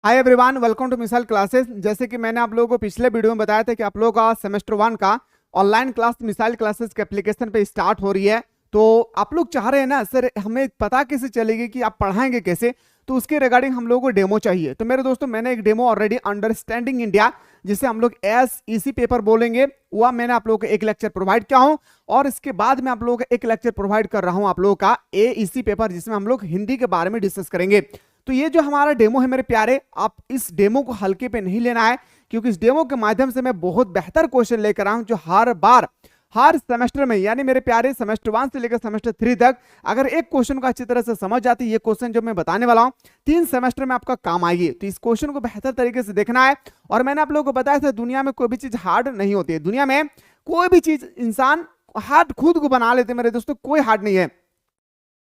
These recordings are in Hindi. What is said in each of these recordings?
Hi everyone, welcome to missile classes. जैसे कि मैंने आप लोगों को पिछले वीडियो में बताया था कि आप लोगों का सेमेस्टर 1 का ऑनलाइन क्लास मिसाइल क्लासेस के एप्लीकेशन पे स्टार्ट हो रही है। तो आप लोग चाह रहे हैं ना सर, हमें पता कैसे चलेगी कि आप पढ़ाएंगे कैसे, तो उसके रिगार्डिंग हम लोगों को डेमो चाहिए। तो मेरे दोस्तों, मैंने एक डेमो ऑलरेडी अंडरस्टैंडिंग इंडिया, जिसे हम लोग SEC पेपर बोलेंगे, वह मैंने आप लोगों को एक लेक्चर प्रोवाइड किया हूं। और इसके बाद मैं आप लोगों को एक लेक्चर प्रोवाइड कर रहा हूं आप लोगों का AEC पेपर, जिसमें हम लोग हिंदी के बारे में डिस्कस करेंगे। तो ये जो हमारा डेमो है मेरे प्यारे, आप इस डेमो को हल्के पे नहीं लेना है, क्योंकि इस डेमो के माध्यम से मैं बहुत बेहतर क्वेश्चन लेकर आया हूं, जो हर बार हर सेमेस्टर में, यानी मेरे प्यारे सेमेस्टर 1 से लेकर सेमेस्टर 3 तक, अगर एक क्वेश्चन को अच्छी तरह से समझ जाती है, ये क्वेश्चन जो मैं बताने वाला हूं 3 सेमेस्टर में आपका काम आएगी। तो इस क्वेश्चन को बेहतर तरीके से देखना है। और मैंने आप लोगों को बताया था, दुनिया में कोई भी चीज हार्ड नहीं होती है। दुनिया में कोई भी चीज इंसान हार्ड खुद को बना लेते हैं मेरे दोस्तों, कोई हार्ड नहीं है।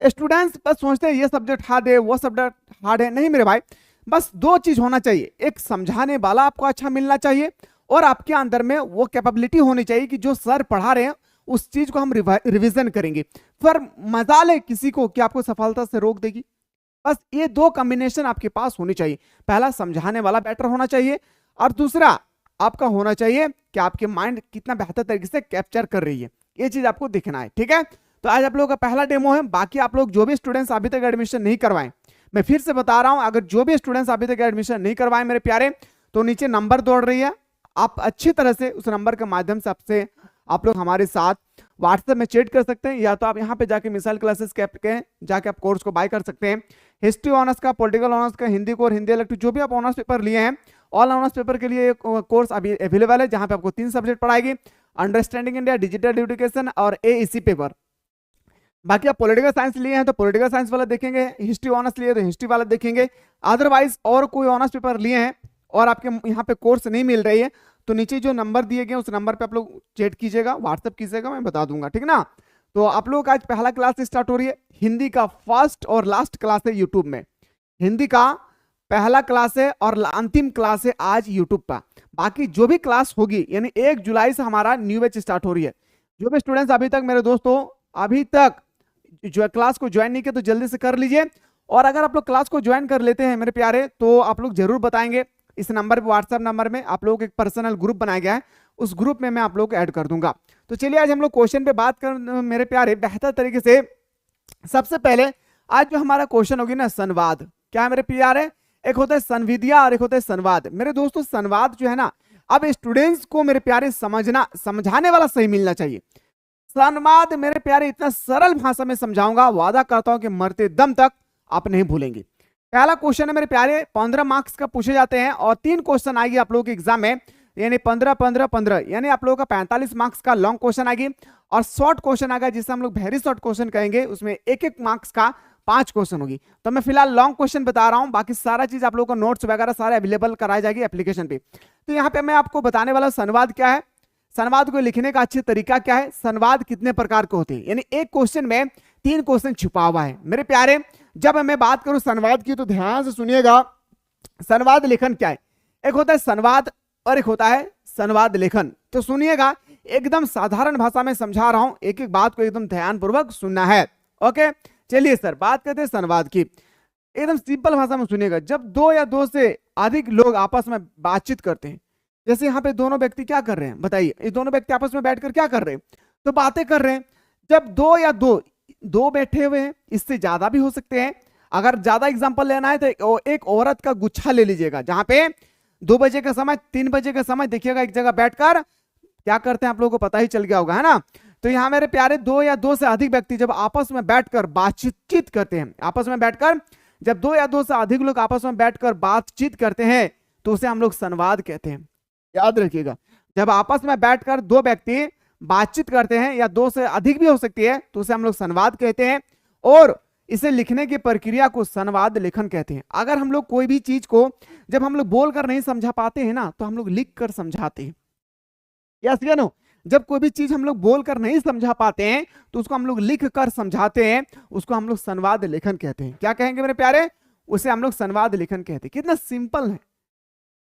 स्टूडेंट्स बस सोचते हैं ये सब्जेक्ट हार्ड है, वो सब्जेक्ट हार्ड है। नहीं मेरे भाई, बस दो चीज होना चाहिए, एक समझाने वाला आपको अच्छा मिलना चाहिए, और आपके अंदर में वो कैपेबिलिटी होनी चाहिए कि जो सर पढ़ा रहे हैं उस चीज को हम रिवीजन करेंगे। फिर मजाल है किसी को कि आपको सफलता से रोक देगी। बस ये दो कॉम्बिनेशन आपके पास होनी चाहिए। पहला, समझाने वाला बेटर होना चाहिए, और दूसरा आपका होना चाहिए कि आपके माइंड कितना बेहतर तरीके से कैप्चर कर रही है। ये चीज आपको देखना है, ठीक है। तो आज आप लोगों का पहला डेमो है। बाकी आप लोग जो भी स्टूडेंट्स अभी तक एडमिशन नहीं करवाएं, मैं फिर से बता रहा हूं, अगर जो भी स्टूडेंट्स अभी तक एडमिशन नहीं करवाएं मेरे प्यारे, तो नीचे नंबर दौड़ रही है, आप अच्छी तरह से उस नंबर के माध्यम से आपसे आप लोग हमारे साथ व्हाट्सएप में चैट कर सकते हैं, या तो आप यहाँ पे जाके मिसाइल क्लासेस के जाके आप कोर्स को बाय कर सकते हैं। हिस्ट्री ऑनर्स का, पॉलिटिकल ऑनर्स का, हिंदी को, हिंदी इलेक्टिव, जो भी आप ऑनर्स पेपर लिए हैं, ऑल ऑनर्स पेपर के लिए कोर्स अभी अवेलेबल है, जहां पे आपको 3 सब्जेक्ट पढ़ाएगी, अंडरस्टैंडिंग इंडिया, डिजिटल एजुकेशन और AEC पेपर। बाकी आप पॉलिटिकल साइंस लिए हैं तो पॉलिटिकल साइंस वाला देखेंगे, हिस्ट्री ऑनर्स लिए तो हिस्ट्री वाला देखेंगे। अदरवाइज और कोई ऑनर्स पेपर लिए हैं और आपके यहाँ पे कोर्स नहीं मिल रही है, तो नीचे जो नंबर दिए गए उस नंबर पे आप लोग चैट कीजिएगा, व्हाट्सएप कीजिएगा, मैं बता दूंगा, ठीक ना। तो आप लोग का आज पहला क्लास स्टार्ट हो रही है। हिंदी का फर्स्ट और लास्ट क्लास है यूट्यूब में। हिंदी का पहला क्लास है और अंतिम क्लास है आज यूट्यूब पर। बाकी जो भी क्लास होगी, यानी 1 जुलाई से हमारा न्यू बैच स्टार्ट हो रही है। जो भी स्टूडेंट्स अभी तक मेरे दोस्तों अभी तक जो क्लास को ज्वाइन नहीं किया, तो जल्दी से कर लीजिए। और अगर आप लोग क्लास को ज्वाइन कर लेते हैं मेरे प्यारे, तो आप लोग जरूर बताएंगे। इस नंबर पे, व्हाट्सएप नंबर में आप लोग एक पर्सनल ग्रुप बनाया गया है, उस ग्रुप में मैं आप लोग को ऐड कर दूंगा। तो चलिए आज हम लोग क्वेश्चन पे बात कर मेरे प्यारे बेहतर तरीके से। सबसे पहले आज जो हमारा क्वेश्चन होगी ना, संवाद। क्या है मेरे प्यारे? एक होता है संविधिया और एक होता है संवाद। मेरे दोस्तों, संवाद जो है ना, अब स्टूडेंट्स को मेरे प्यारे समझाने वाला सही मिलना चाहिए। संवाद मेरे प्यारे इतना सरल भाषा में समझाऊंगा, वादा करता हूं कि मरते दम तक आप नहीं भूलेंगे। पहला क्वेश्चन है मेरे प्यारे, 15 मार्क्स का पूछे जाते हैं, और 3 क्वेश्चन आएगी आप लोगों के एग्जाम में, यानी 15 15 15, यानी आप लोगों का 45 मार्क्स का लॉन्ग क्वेश्चन आएगी, और शॉर्ट क्वेश्चन आएगा जिसे हम लोग वेरी शॉर्ट क्वेश्चन कहेंगे, उसमें 1-1 मार्क्स का 5 क्वेश्चन होगी। तो मैं फिलहाल लॉन्ग क्वेश्चन बता रहा हूं, बाकी सारा चीज आप लोगों को नोट्स वगैरह सारे अवेलेबल कराई जाएगी एप्लीकेशन पे। तो यहाँ पे मैं आपको बताने वाला संवाद क्या है, संवाद को लिखने का अच्छी तरीका क्या है, संवाद कितने प्रकार के होते हैं, यानी एक क्वेश्चन में 3 क्वेश्चन छुपा हुआ है। मेरे प्यारे, जब मैं बात करूं संवाद की, तो ध्यान से सुनिएगा। संवाद लेखन क्या है? एक होता है संवाद और एक होता है संवाद लेखन। तो सुनिएगा, एकदम साधारण भाषा में समझा रहा हूं, एक एक बात को एकदम ध्यानपूर्वक सुनना है। ओके, चलिए सर, बात करते हैं संवाद की। एकदम सिंपल भाषा में सुनिएगा। जब 2 या 2 से अधिक लोग आपस में बातचीत करते हैं, जैसे यहाँ पे दोनों व्यक्ति क्या कर रहे हैं बताइए, ये दोनों व्यक्ति आपस में बैठकर क्या कर रहे हैं, तो बातें कर रहे हैं। जब 2 या 2 बैठे हुए हैं, इससे ज्यादा भी हो सकते हैं। अगर ज्यादा एग्जांपल लेना है तो एक औरत का गुच्छा ले लीजिएगा, जहां पे 2 बजे का समय, 3 बजे का समय, देखिएगा एक जगह बैठकर क्या करते हैं, आप लोगों को पता ही चल गया होगा, है ना। तो यहाँ मेरे प्यारे 2 या 2 से अधिक व्यक्ति जब आपस में बैठकर बातचीत करते हैं, आपस में बैठकर जब 2 या 2 से अधिक लोग आपस में बैठकर बातचीत करते हैं, तो उसे हम लोग संवाद कहते हैं। याद रखिएगा, जब आपस में बैठकर 2 व्यक्ति बातचीत करते हैं, या 2 से अधिक भी हो सकती है, तो उसे हम लोग संवाद कहते हैं। और इसे लिखने की प्रक्रिया को संवाद लेखन कहते हैं। अगर हम लोग कोई भी चीज को जब हम लोग बोलकर नहीं समझा पाते हैं ना, तो हम लोग लिख कर समझाते हैं। यस या नो? जब कोई भी चीज हम लोग बोलकर नहीं समझा पाते हैं, तो उसको हम लोग लिख कर समझाते हैं, उसको हम लोग संवाद लेखन कहते हैं। क्या कहेंगे मेरे प्यारे? उसे हम लोग संवाद लेखन कहते हैं। कितना सिंपल है,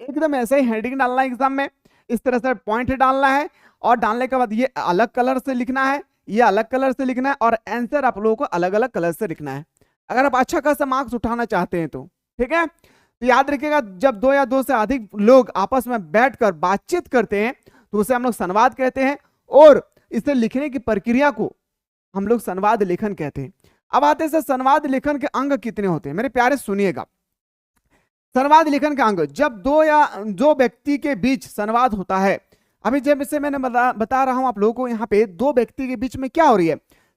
एकदम ऐसे ही हेडिंग डालना है एग्जाम में, इस तरह से पॉइंट डालना है, और डालने के बाद ये अलग कलर से लिखना है, ये अलग कलर से लिखना है, और आंसर आप लोगों को अलग अलग कलर से लिखना है, अगर आप अच्छा खासा मार्क्स उठाना चाहते हैं तो, ठीक है। तो याद रखिएगा, जब दो या दो से अधिक लोग आपस में बैठकर बातचीत करते हैं तो उसे हम लोग संवाद कहते हैं, और इसे लिखने की प्रक्रिया को हम लोग संवाद लेखन कहते हैं। अब आते हैं संवाद लेखन के अंग कितने होते हैं मेरे प्यारे, सुनिएगा। संवाद लेखन के अंग, जब दो व्यक्ति के बीच संवाद होता है, अभी जब इसे मैंने बता रहा हूं आप लोगों को, यहाँ पे दो व्यक्ति के बीच में क्या हो रही है,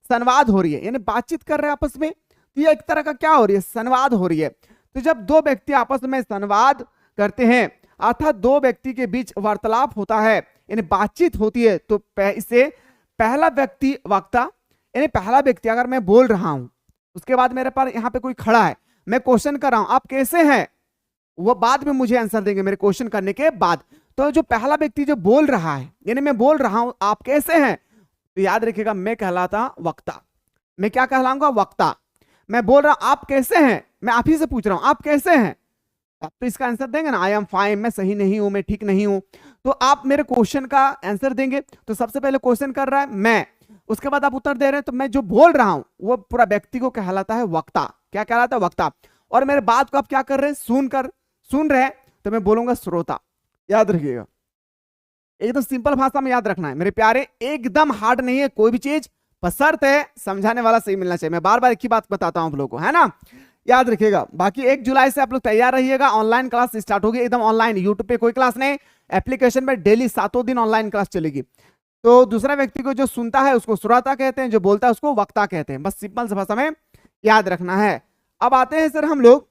संवाद हो रही है, यानी बातचीत कर रहे हैं आपस में, तो ये एक तरह का क्या हो रही है, संवाद हो रही है। तो जब दो व्यक्ति आपस में संवाद करते हैं, अर्थात दो व्यक्ति के बीच वार्तालाप होता है, यानी बातचीत होती है, तो इसे पहला व्यक्ति वक्ता, यानी पहला व्यक्ति, अगर मैं बोल रहा हूं उसके बाद मेरे पास यहाँ पे कोई खड़ा है, मैं क्वेश्चन कर रहा हूं आप कैसे हैं, वो बाद में मुझे आंसर देंगे मेरे क्वेश्चन करने के बाद। तो जो पहला व्यक्ति जो बोल रहा है, यानी मैं बोल रहा हूं आप कैसे हैं, तो याद रखिएगा मैं कहलाता वक्ता। मैं क्या कहलाऊंगा, वक्ता। मैं बोल रहा हूं आप कैसे हैं, मैं आप ही से पूछ रहा हूं आप कैसे हैं, आप तो इसका आंसर देंगे ना, आई एम फाइन, मैं सही नहीं हूं, मैं ठीक नहीं हूं, तो आप मेरे क्वेश्चन का आंसर देंगे। तो सबसे पहले क्वेश्चन कर रहा है मैं, उसके बाद आप उत्तर दे रहे हैं, तो मैं जो बोल रहा हूं वो पूरा व्यक्ति को कहलाता है वक्ता। क्या कहलाता है, वक्ता। और मेरे बात को आप क्या कर रहे हैं, सुन रहे हैं, तो मैं बोलूंगा श्रोता। याद रखिएगा, एकदम सिंपल भाषा में याद रखना है मेरे प्यारे, एकदम हार्ड नहीं है कोई भी चीज, बशर्ते समझाने वाला सही मिलना चाहिए। मैं बार बार एक ही बात बताता हूं आप लोगों को, है ना, याद रखिएगा। बाकी 1 जुलाई से आप लोग तैयार रहिएगा, ऑनलाइन क्लास स्टार्ट होगी, एकदम ऑनलाइन, यूट्यूब पे कोई क्लास नहीं, एप्लीकेशन में डेली 7 दिन ऑनलाइन क्लास चलेगी। तो दूसरा व्यक्ति को जो सुनता है उसको श्रोता कहते हैं, जो बोलता है उसको वक्ता कहते हैं, बस सिंपल सी भाषा में याद रखना है। अब आते हैं सर हम लोग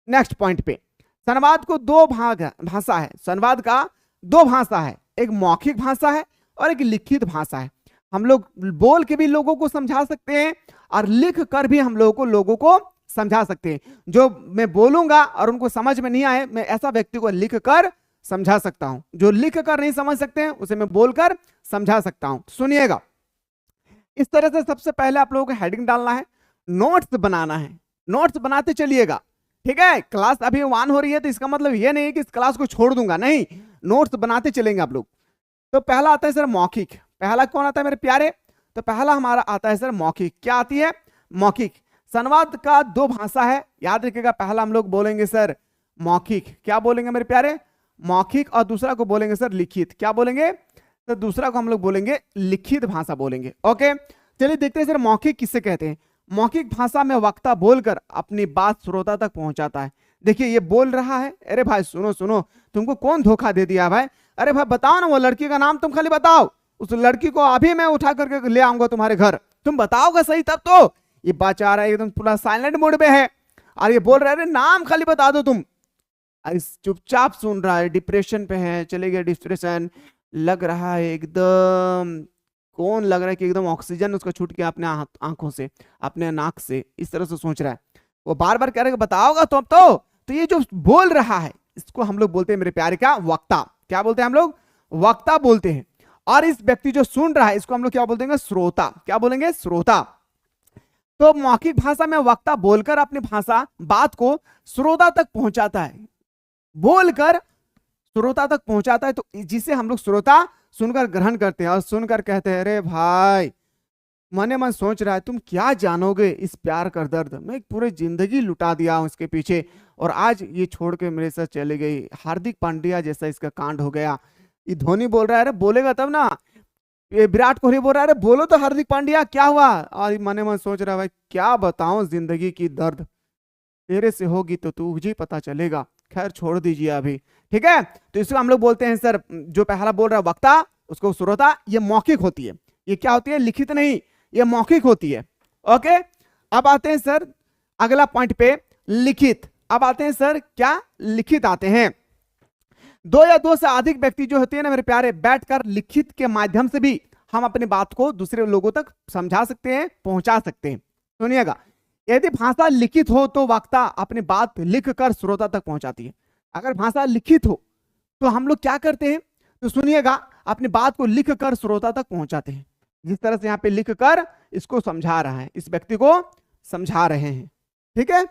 नेक्स्ट पॉइंट पे। संवाद को दो भाषा है, संवाद का 2 भाषा है, एक मौखिक भाषा है और एक लिखित भाषा है। हम लोग बोल के भी लोगों को समझा सकते हैं और लिख कर भी हम लोगों को समझा सकते हैं। जो मैं बोलूंगा और उनको समझ में नहीं आए, मैं ऐसा व्यक्ति को लिख कर समझा सकता हूं। जो लिख कर नहीं समझ सकते हैं उसे मैं बोलकर समझा सकता हूं। सुनिएगा, इस तरह से सबसे पहले आप लोगों को हेडिंग डालना है, नोट्स बनाना है, नोट्स बनाते चलिएगा, ठीक है। क्लास अभी 1 हो रही है तो इसका मतलब ये नहीं है कि इस क्लास को छोड़ दूंगा, नहीं, नोट्स बनाते चलेंगे आप लोग। तो पहला आता है सर मौखिक। पहला कौन आता है मेरे प्यारे, तो पहला हमारा आता है सर मौखिक। क्या आती है, मौखिक। संवाद का 2 भाषा है, याद रखिएगा। पहला हम लोग बोलेंगे सर मौखिक, क्या बोलेंगे मेरे प्यारे, मौखिक, और दूसरा को बोलेंगे सर लिखित। क्या बोलेंगे, तो दूसरा को हम लोग बोलेंगे लिखित भाषा बोलेंगे। ओके, चलिए देखते हैं सर मौखिक किससे कहते हैं। मौखिक भाषा में वक्ता बोलकर अपनी बात श्रोता तक पहुंचाता है। देखिए ये बोल रहा है, अरे भाई सुनो सुनो, तुमको कौन धोखा दे दिया भाई, अरे भाई बताओ ना वो लड़की का नाम, तुम खाली बताओ, उस लड़की को अभी मैं उठा करके ले आऊंगा तुम्हारे घर, तुम बताओगे सही तब तो। ये बेचारा एकदम पूरा साइलेंट मोड पे है और ये बोल रहा है अरे नाम खाली बता दो तुम। चुपचाप सुन रहा है, डिप्रेशन पे है, चले गए डिप्रेशन, लग रहा है एकदम, कौन लग रहा है कि एकदम ऑक्सीजन उसको छूट गया अपने आंखों से, अपने नाक से, इस तरह से सोच रहा है। वो बार बार कह रहा है बताओगा तो अब तो ये जो बोल रहा है इसको हम लोग बोलते हैं मेरे प्यारे क्या, वक्ता। क्या बोलते हैं हम लोग, वक्ता बोलते हैं। और इस व्यक्ति जो सुन रहा है इसको हम लोग क्या बोलते हैं, श्रोता। क्या बोलेंगे, श्रोता। तो मौखिक भाषा में वक्ता बोलकर अपनी भाषा बात को श्रोता तक पहुंचाता है, बोलकर श्रोता तक पहुंचाता है, तो जिसे हम लोग श्रोता सुनकर ग्रहण करते हैं और सुनकर कहते हैं अरे भाई, मने मन सोच रहा है तुम क्या जानोगे इस प्यार का दर्द, मैं पूरी जिंदगी लुटा दिया हूं इसके पीछे और आज ये छोड़ के मेरे साथ चले गई। हार्दिक पांड्या जैसा इसका कांड हो गया। ये धोनी बोल रहा है अरे बोलेगा तब ना, ये विराट कोहली बोल रहा है अरे बोलो तो हार्दिक पांड्या क्या हुआ, और मने मन सोच रहा है भाई क्या बताऊं जिंदगी की दर्द, तेरे से होगी तो तुझे पता चलेगा। खैर छोड़ दीजिए अभी, ठीक है। तो इसको हम लोग बोलते हैं सर, जो पहला बोल रहा है वक्ता उसको श्रोता, ये मौखिक होती है। ये क्या होती है, लिखित नहीं, ये मौखिक होती है। ओके, अब आते हैं सर अगला पॉइंट पे, लिखित। अब आते हैं सर क्या, लिखित आते हैं। 2 या 2 से अधिक व्यक्ति जो होते हैं ना मेरे प्यारे, बैठकर लिखित के माध्यम से भी हम अपनी बात को दूसरे लोगों तक समझा सकते हैं, पहुंचा सकते हैं। सुनिएगा, यदि भाषा लिखित हो तो वक्ता अपनी बात लिखकर श्रोता तक पहुंचाती है। अगर भाषा लिखित हो तो हम लोग क्या करते हैं, तो सुनिएगा, अपनी बात को लिखकर श्रोता तक पहुंचाते हैं। जिस तरह से यहाँ पे लिखकर इसको समझा रहा है, इस व्यक्ति को समझा रहे हैं, ठीक है।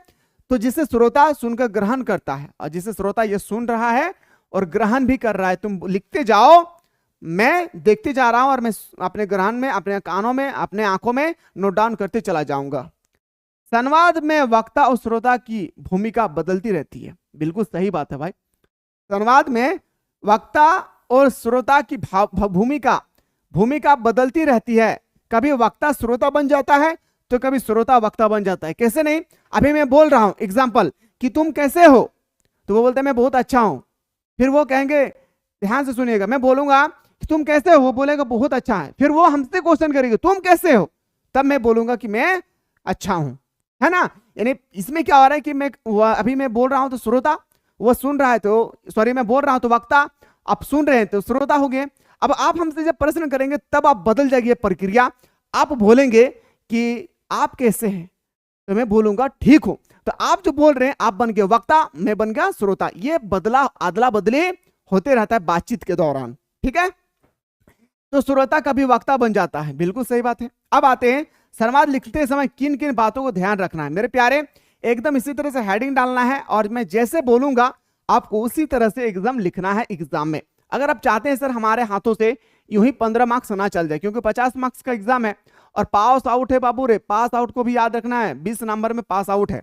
तो जिसे श्रोता सुनकर ग्रहण करता है और जिसे श्रोता ये सुन रहा है और ग्रहण भी कर रहा है, तुम लिखते जाओ, मैं देखते जा रहा हूं और मैं अपने ग्रहण में, अपने कानों में, अपने आंखों में नोट डाउन करते चला जाऊंगा। संवाद में वक्ता और श्रोता की भूमिका बदलती रहती है। बिल्कुल सही बात है भाई। संवाद में वक्ता और श्रोता की भूमिका बदलती रहती है। कभी वक्ता श्रोता बन जाता है तो कभी श्रोता वक्ता बन जाता है। कैसे नहीं, अभी मैं बोल रहा हूं एग्जाम्पल कि तुम कैसे हो, तो वो बोलते हैं मैं बहुत अच्छा हूं। फिर वो कहेंगे, ध्यान से सुनिएगा, मैं बोलूंगा कि तुम कैसे हो, वो बोलेगा बहुत अच्छा है। फिर वो हमसे क्वेश्चन करेगी तुम कैसे हो, तब मैं बोलूंगा कि मैं अच्छा हूं, है ना। यानी इसमें क्या हो रहा है कि अभी मैं बोल रहा हूं तो श्रोता, वो सुन रहा है तो सॉरी, मैं बोल रहा हूं तो वक्ता, आप सुन रहे हैं तो श्रोता हो गए। अब आप हमसे जब प्रश्न करेंगे तब आप बदल जाएगी प्रक्रिया। आप बोलेंगे कि आप कैसे हैं, तो मैं बोलूंगा ठीक हूं। तो आप जो बोल रहे हैं आप बन गए वक्ता, मैं बन गया श्रोता। ये अदला बदली होते रहता है बातचीत के दौरान, ठीक है। तो श्रोता कभी वक्ता बन जाता है, बिल्कुल सही बात है। अब आते हैं संवाद लिखते समय किन किन बातों को ध्यान रखना है। मेरे प्यारे, एकदम इसी तरह से हेडिंग डालना है और मैं जैसे बोलूंगा आपको उसी तरह से एग्जाम लिखना है। एग्जाम में अगर आप चाहते हैं सर हमारे हाथों से यूं ही 15 मार्क्स ना चल जाए, क्योंकि 50 मार्क्स का एग्जाम है और पास आउट है बाबू रे, पास आउट को भी याद रखना है। 20 नंबर में पास आउट है,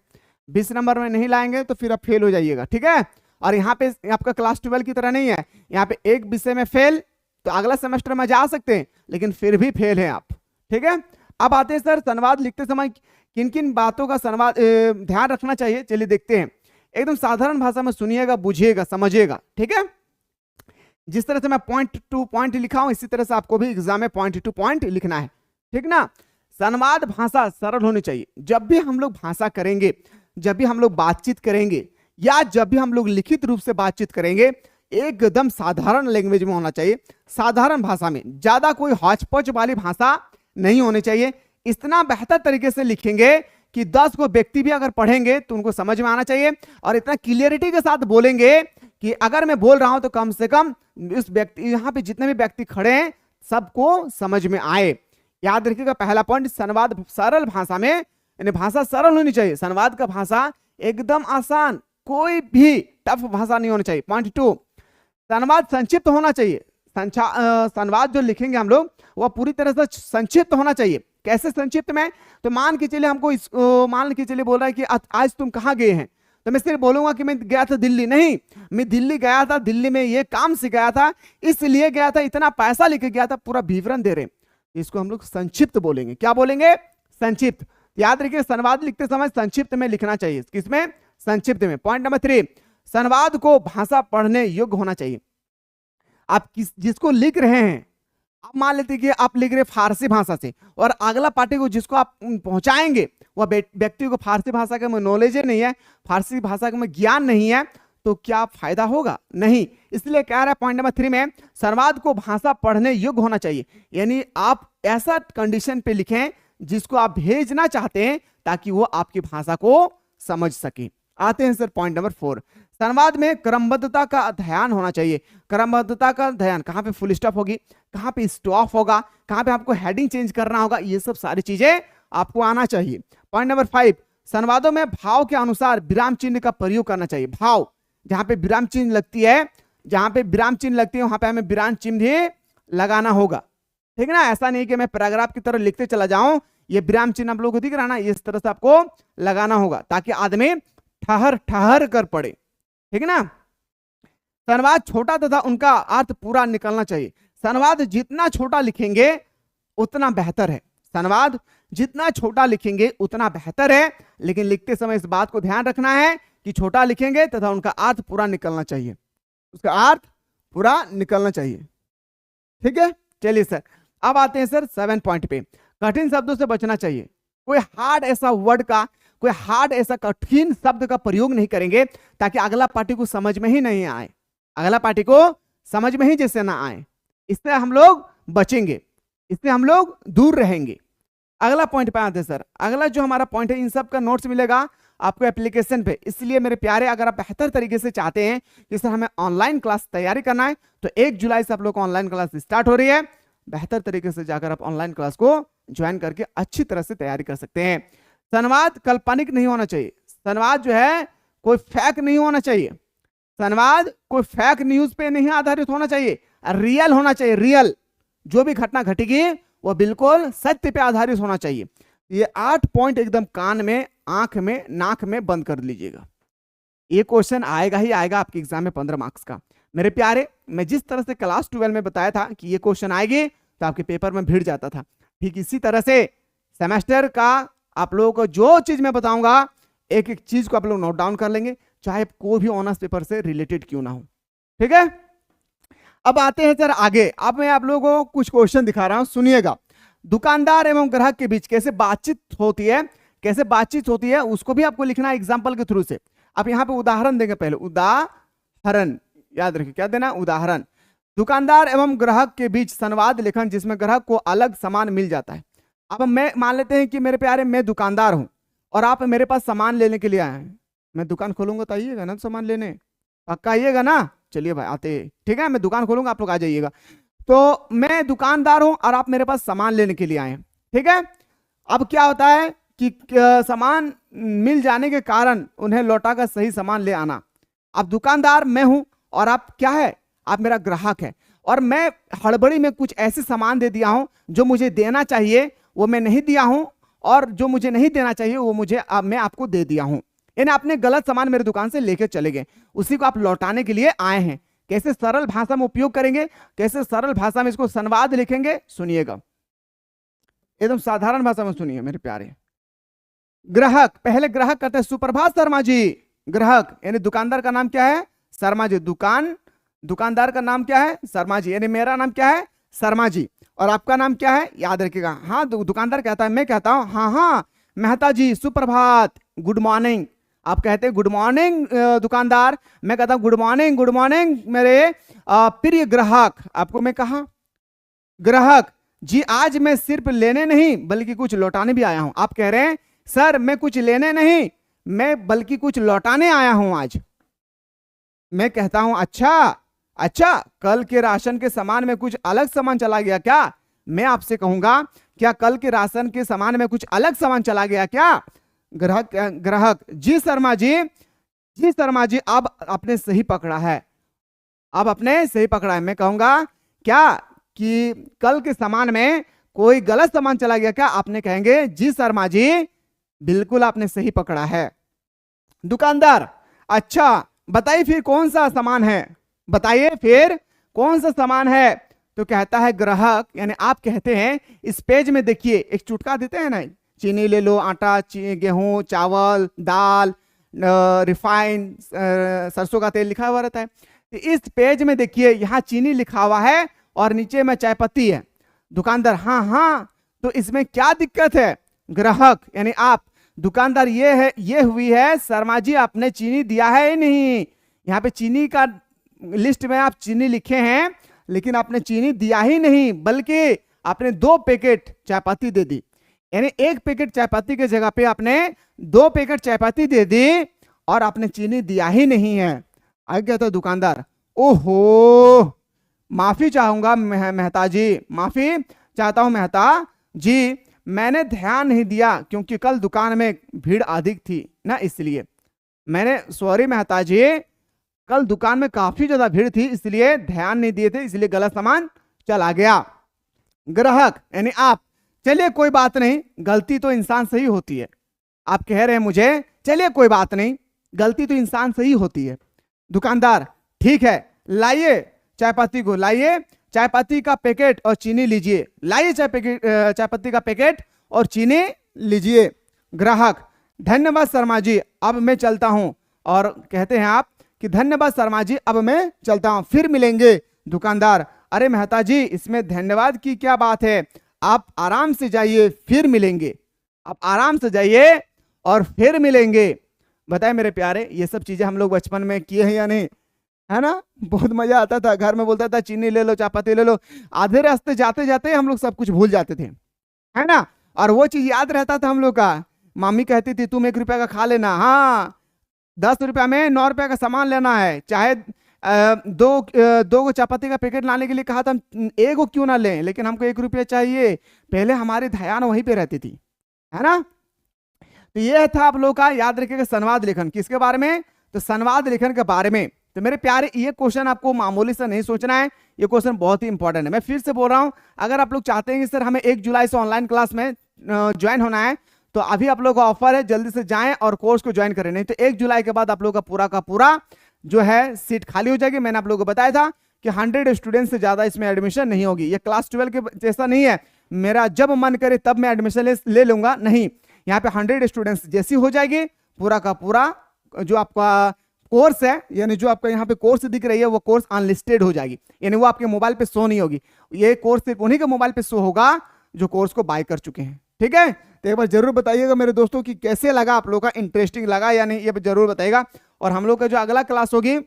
20 नंबर में नहीं लाएंगे तो फिर आप फेल हो जाइएगा, ठीक है। और यहाँ पे आपका क्लास 12 की तरह नहीं है, यहाँ पे एक विषय में फेल तो अगला सेमेस्टर में जा सकते हैं, लेकिन फिर भी फेल है आप, ठीक है। अब आते हैं सर संवाद लिखते समय किन किन बातों का संवाद ध्यान रखना चाहिए। चलिए देखते हैं, एकदम साधारण भाषा में सुनिएगा, बुझिएगा, समझिएगा, ठीक है। जिस तरह से मैं पॉइंट टू पॉइंट लिखा हूं इसी तरह से आपको भी एग्जाम में पॉइंट टू पॉइंट लिखना है, ठीक ना। संवाद भाषा सरल होनी चाहिए। जब भी हम लोग भाषा करेंगे, जब भी हम लोग बातचीत करेंगे या जब भी हम लोग लिखित रूप से बातचीत करेंगे, एकदम साधारण लैंग्वेज में होना चाहिए, साधारण भाषा में। ज्यादा कोई हौच-पौच वाली भाषा नहीं होनी चाहिए। इतना बेहतर तरीके से लिखेंगे कि 10 को व्यक्ति भी अगर पढ़ेंगे तो उनको समझ में आना चाहिए, और इतना क्लियरिटी के साथ बोलेंगे कि अगर मैं बोल रहा हूं तो कम से कम इस व्यक्ति, यहां पे जितने भी व्यक्ति खड़े हैं सबको समझ में आए। याद रखिएगा पहला पॉइंट, संवाद सरल भाषा में, यानी भाषा सरल होनी चाहिए। संवाद का भाषा एकदम आसान, कोई भी टफ भाषा नहीं होनी चाहिए। पॉइंट 2, संवाद संक्षिप्त होना चाहिए। संवाद जो लिखेंगे हम लोग वह पूरी तरह से संक्षिप्त होना चाहिए। कैसे संक्षिप्त में, तो मान के चलिए हमको मान के चलिए बोल रहा है कि आज तुम कहाँ गए हैं, तो मैं सिर्फ बोलूंगा कि मैं गया था दिल्ली। नहीं, मैं दिल्ली गया था, दिल्ली में ये काम से गया था, इसलिए गया था, इतना पैसा लेके गया था, पूरा विवरण दे रहे हैं। इसको हम लोग संक्षिप्त बोलेंगे। क्या बोलेंगे? संक्षिप्त। याद रखिए संवाद लिखते समय संक्षिप्त में लिखना चाहिए। किसमें? संक्षिप्त में। पॉइंट नंबर 3, संवाद को भाषा पढ़ने योग्य होना चाहिए। आप जिसको लिख रहे हैं, आप मान लेते हैं कि आप लिख रहे फारसी भाषा से, और अगला पार्टी को जिसको आप पहुंचाएंगे वह व्यक्ति को फारसी भाषा का नॉलेज नहीं है, फारसी भाषा का ज्ञान नहीं है, तो क्या फायदा होगा? नहीं। इसलिए कह रहा है पॉइंट नंबर 3 में, संवाद को भाषा पढ़ने योग्य होना चाहिए। यानी आप ऐसा कंडीशन पे लिखें जिसको आप भेजना चाहते हैं ताकि वो आपकी भाषा को समझ सके। आते हैं सर पॉइंट नंबर 4, संवाद में क्रमबद्धता का ध्यान होना चाहिए। क्रमबद्धता का ध्यान, कहां पे फुल स्टॉप होगी, कहां पे स्टॉप होगा, कहां पे आपको हेडिंग चेंज करना होगा, ये सब सारी चीजें आपको आना चाहिए। पॉइंट नंबर 5, संवादों में भाव के अनुसार विराम चिन्ह का प्रयोग करना चाहिए। भाव, जहां पे विराम चिन्ह लगती है, जहां पे विराम चिन्ह लगती है वहां पे हमें विराम चिन्ह भी लगाना होगा, ठीक है ना। ऐसा नहीं कि मैं पैराग्राफ की तरह लिखते चला जाऊं, ये विराम चिन्ह आप लोगों को दिख रहा ना, इस तरह से आपको लगाना होगा ताकि आदमी ठहर ठहर कर पड़े, ठीक है ना। संवाद छोटा तथा उनका अर्थ पूरा निकलना चाहिए। संवाद जितना छोटा लिखेंगे उतना बेहतर है। संवाद जितना छोटा लिखेंगे उतना बेहतर है, लेकिन लिखते समय इस बात को ध्यान रखना है कि छोटा लिखेंगे तथा उनका अर्थ पूरा निकलना चाहिए, उसका अर्थ पूरा निकलना चाहिए, ठीक है। चलिए सर, अब आते हैं सर 7 पॉइंट पे, कठिन शब्दों से बचना चाहिए। कोई हार्ड ऐसा वर्ड का, कोई हार्ड ऐसा कठिन शब्द का प्रयोग नहीं करेंगे ताकि अगला पार्टी को समझ में ही नहीं आए, अगला पार्टी को समझ में ही जैसे ना आए। इससे हम लोग बचेंगे, इससे हम लोग दूर रहेंगे। अगला पॉइंट पे आते हैं सर। अगला जो हमारा पॉइंट है, इन सब का नोट्स मिलेगा आपको एप्लीकेशन पे। इसलिए मेरे प्यारे, अगर आप बेहतर तरीके से चाहते हैं कि सर हमें ऑनलाइन क्लास तैयारी करना है, तो 1 जुलाई से आप लोग को ऑनलाइन क्लास स्टार्ट हो रही है। बेहतर तरीके से जाकर आप ऑनलाइन क्लास को ज्वाइन करके अच्छी तरह से तैयारी कर सकते हैं। संवाद काल्पनिक नहीं होना चाहिए। संवाद जो है कोई फेक नहीं होना चाहिए। संवाद कोई फेक न्यूज पे नहीं आधारित होना चाहिए, रियल होना चाहिए। रियल, जो भी घटना घटेगी वो बिल्कुल सत्य पे आधारित होना चाहिए। ये 8 पॉइंट एकदम कान में आंख में नाक में बंद कर लीजिएगा। ये क्वेश्चन आएगा ही आएगा आपके एग्जाम में 15 मार्क्स का। मेरे प्यारे, मैं जिस तरह से क्लास 12 में बताया था कि ये क्वेश्चन आएंगे तो आपके पेपर में भिड़ जाता था, ठीक इसी तरह से सेमेस्टर का आप लोगों को जो चीज मैं बताऊंगा एक एक चीज को आप लोग नोट डाउन कर लेंगे, चाहे कोई भी ऑनर्स पेपर से रिलेटेड क्यों ना हो। ठीक है, अब आते हैं सर आगे। अब मैं आप लोगों को कुछ क्वेश्चन दिखा रहा हूं, सुनिएगा। दुकानदार एवं ग्राहक के बीच कैसे बातचीत होती है, कैसे बातचीत होती है उसको भी आपको लिखना है एग्जाम्पल के थ्रू से। आप यहाँ पे उदाहरण देंगे, पहले उदाहरण याद रखिए, क्या देना, उदाहरण। दुकानदार एवं ग्राहक के बीच संवाद लेखन जिसमें ग्राहक को अलग सामान मिल जाता है। अब मैं मान लेते हैं कि मेरे प्यारे मैं दुकानदार हूं और आप मेरे पास सामान लेने के लिए आए हैं। मैं दुकान खोलूंगा तो आइएगा ना सामान लेने, पक्का आइएगा ना? चलिए भाई आते, ठीक है, मैं दुकान खोलूंगा आप लोग आ जाइएगा। तो मैं दुकानदार हूं और आप मेरे पास सामान लेने के लिए आए हैं, ठीक है। अब क्या होता है कि सामान मिल जाने के कारण उन्हें लौटाकर सही सामान ले आना। अब दुकानदार मैं हूं और आप क्या है, आप मेरा ग्राहक है, और मैं हड़बड़ी में कुछ ऐसे सामान दे दिया हूं जो मुझे देना चाहिए वो मैं नहीं दिया हूं, और जो मुझे नहीं देना चाहिए वो मैं आपको दे दिया हूं। यानी आपने गलत सामान मेरे दुकान से लेकर चले गए, उसी को आप लौटाने के लिए आए हैं। कैसे सरल भाषा में उपयोग करेंगे, कैसे सरल भाषा में इसको संवाद लिखेंगे, सुनिएगा, एकदम साधारण भाषा में सुनिए मेरे प्यारे। ग्राहक, पहले ग्राहक कहते हैं सुप्रभात शर्मा जी। ग्राहक यानी दुकानदार का नाम क्या है, शर्मा जी। दुकानदार का नाम क्या है, शर्मा जी, यानी मेरा नाम क्या है, शर्मा जी, और आपका नाम क्या है, याद रखिएगा। हाँ, दुकानदार कहता है, मैं कहता हूं हाँ हाँ मेहता जी सुप्रभात, गुड मॉर्निंग। आप कहते हैं गुड मॉर्निंग दुकानदार, मैं कहता हूं गुड मॉर्निंग मेरे प्रिय ग्राहक। आपको मैं कहा ग्राहक जी, आज मैं सिर्फ लेने नहीं बल्कि कुछ लौटाने भी आया हूं। आप कह रहे हैं सर मैं कुछ लेने नहीं, मैं बल्कि कुछ लौटाने आया हूं आज। मैं कहता हूं अच्छा, कल के राशन के सामान में कुछ अलग सामान चला गया क्या? मैं आपसे कहूंगा क्या कल के राशन के सामान में कुछ अलग सामान चला गया क्या? ग्राहक जी शर्मा जी अब आपने सही पकड़ा है, अब आपने सही पकड़ा है। मैं कहूंगा क्या कि कल के सामान में कोई गलत सामान चला गया क्या? आपने कहेंगे जी शर्मा जी बिल्कुल आपने सही पकड़ा है। दुकानदार अच्छा बताइए फिर कौन सा सामान है, बताइए फिर कौन सा सामान है? तो कहता है ग्राहक, यानी आप कहते हैं इस पेज में देखिए, एक चुटका देते हैं ना, चीनी ले लो, आटा, गेहूं, चावल, दाल, रिफाइन, सरसों का तेल लिखा हुआ रहता है। तो इस पेज में देखिए यहाँ चीनी लिखा हुआ है और नीचे में चाय पत्ती है। दुकानदार हाँ, तो इसमें क्या दिक्कत है? ग्राहक यानी आप, दुकानदार ये हुई है शर्मा जी आपने चीनी दिया है नहीं, यहाँ पे चीनी का लिस्ट में आप चीनी लिखे हैं लेकिन आपने चीनी दिया ही नहीं, बल्कि आपने 2 पैकेट चाय पत्ती दे दी। यानी 1 पैकेट चाय पत्ती के जगह पे आपने 2 पैकेट चाय पत्ती दे दी और आपने चीनी दिया ही नहीं है। आगे कहता है दुकानदार, ओहो माफी चाहूंगा मेहता जी, माफी चाहता हूं मेहता जी, मैंने ध्यान नहीं दिया क्योंकि कल दुकान में भीड़ अधिक थी ना, इसलिए मैंने, सॉरी मेहता जी, कल दुकान में काफी ज्यादा भीड़ थी इसलिए ध्यान नहीं दिए थे, इसलिए गलत सामान चला गया। ग्राहक यानी आप, चलिए कोई बात नहीं, गलती तो इंसान से ही होती है। आप कह रहे हैं मुझे, चलिए कोई बात नहीं, गलती तो इंसान से ही होती है। दुकानदार ठीक है, लाइए चाय पत्ती को, लाइए चाय पत्ती का पैकेट और चीनी लीजिए, लाइए चाय पत्ती का पैकेट और चीनी लीजिए। ग्राहक धन्यवाद शर्मा जी अब मैं चलता हूं, और कहते हैं आप कि धन्यवाद शर्मा जी अब मैं चलता हूं, फिर मिलेंगे। दुकानदार अरे मेहता जी इसमें धन्यवाद की क्या बात है, आप आराम से जाइए फिर मिलेंगे, आप आराम से जाइए और फिर मिलेंगे। बताए मेरे प्यारे, ये सब चीजें हम लोग बचपन में किए हैं या नहीं, है ना? बहुत मजा आता था, घर में बोलता था चीनी ले लो, चाय पत्ती ले लो, आधे रास्ते जाते जाते हम लोग सब कुछ भूल जाते थे, है ना? और वो चीज याद रहता था हम लोग का। मामी कहती थी तुम 1 रुपया का खा लेना, हाँ 10 रुपया में 9 रुपया का सामान लेना है, चाहे दो चाय पत्ती का पैकेट लाने के लिए कहा था, हम 1 को क्यों ना लें, लेकिन हमको 1 रुपया चाहिए। पहले हमारी ध्यान वहीं पे रहती थी, है ना? तो ये था आप लोग का, याद रखिएगा संवाद लेखन किसके बारे में, तो संवाद लेखन के बारे में। तो मेरे प्यारे ये क्वेश्चन आपको मामूली से नहीं सोचना है, ये क्वेश्चन बहुत ही इंपॉर्टेंट है। मैं फिर से बोल रहा हूं, अगर आप लोग चाहते हैं कि सर हमें 1 जुलाई से ऑनलाइन क्लास में ज्वाइन होना है, तो अभी आप लोगों का ऑफर है, जल्दी से जाएं और कोर्स को ज्वाइन करें, नहीं तो 1 जुलाई के बाद आप लोगों का पूरा जो है सीट खाली हो जाएगी। मैंने आप लोगों को बताया था कि 100 स्टूडेंट से ज्यादा इसमें एडमिशन नहीं होगी। ये क्लास 12 के जैसा नहीं है मेरा जब मन करे तब मैं एडमिशन ले लूंगा, नहीं, यहाँ पे 100 स्टूडेंट्स जैसी हो जाएगी, पूरा का पूरा जो आपका कोर्स है, यानी जो आपका यहाँ पे कोर्स दिख रही है वो कोर्स अनलिस्टेड हो जाएगी, यानी वो आपके मोबाइल पे शो नहीं होगी। ये कोर्स सिर्फ उन्हीं के मोबाइल पे शो होगा जो कोर्स को बाय कर चुके हैं। ठीक है, तो एक बार जरूर बताइएगा मेरे दोस्तों कि कैसे लगा आप लोगों का, इंटरेस्टिंग लगा या नहीं, ये जरूर बताइएगा। और हम लोग का जो अगला क्लास होगी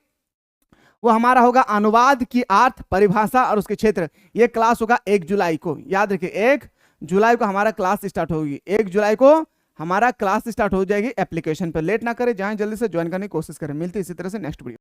वो हमारा होगा अनुवाद की अर्थ, परिभाषा और उसके क्षेत्र। ये क्लास होगा 1 जुलाई को, याद रखिए 1 जुलाई को हमारा क्लास स्टार्ट होगी। 1 जुलाई को हमारा क्लास स्टार्ट हो जाएगी एप्लीकेशन पर। लेट ना करें, जाएं जल्दी से ज्वाइन करने की कोशिश करें। मिलते इसी तरह से नेक्स्ट वीडियो।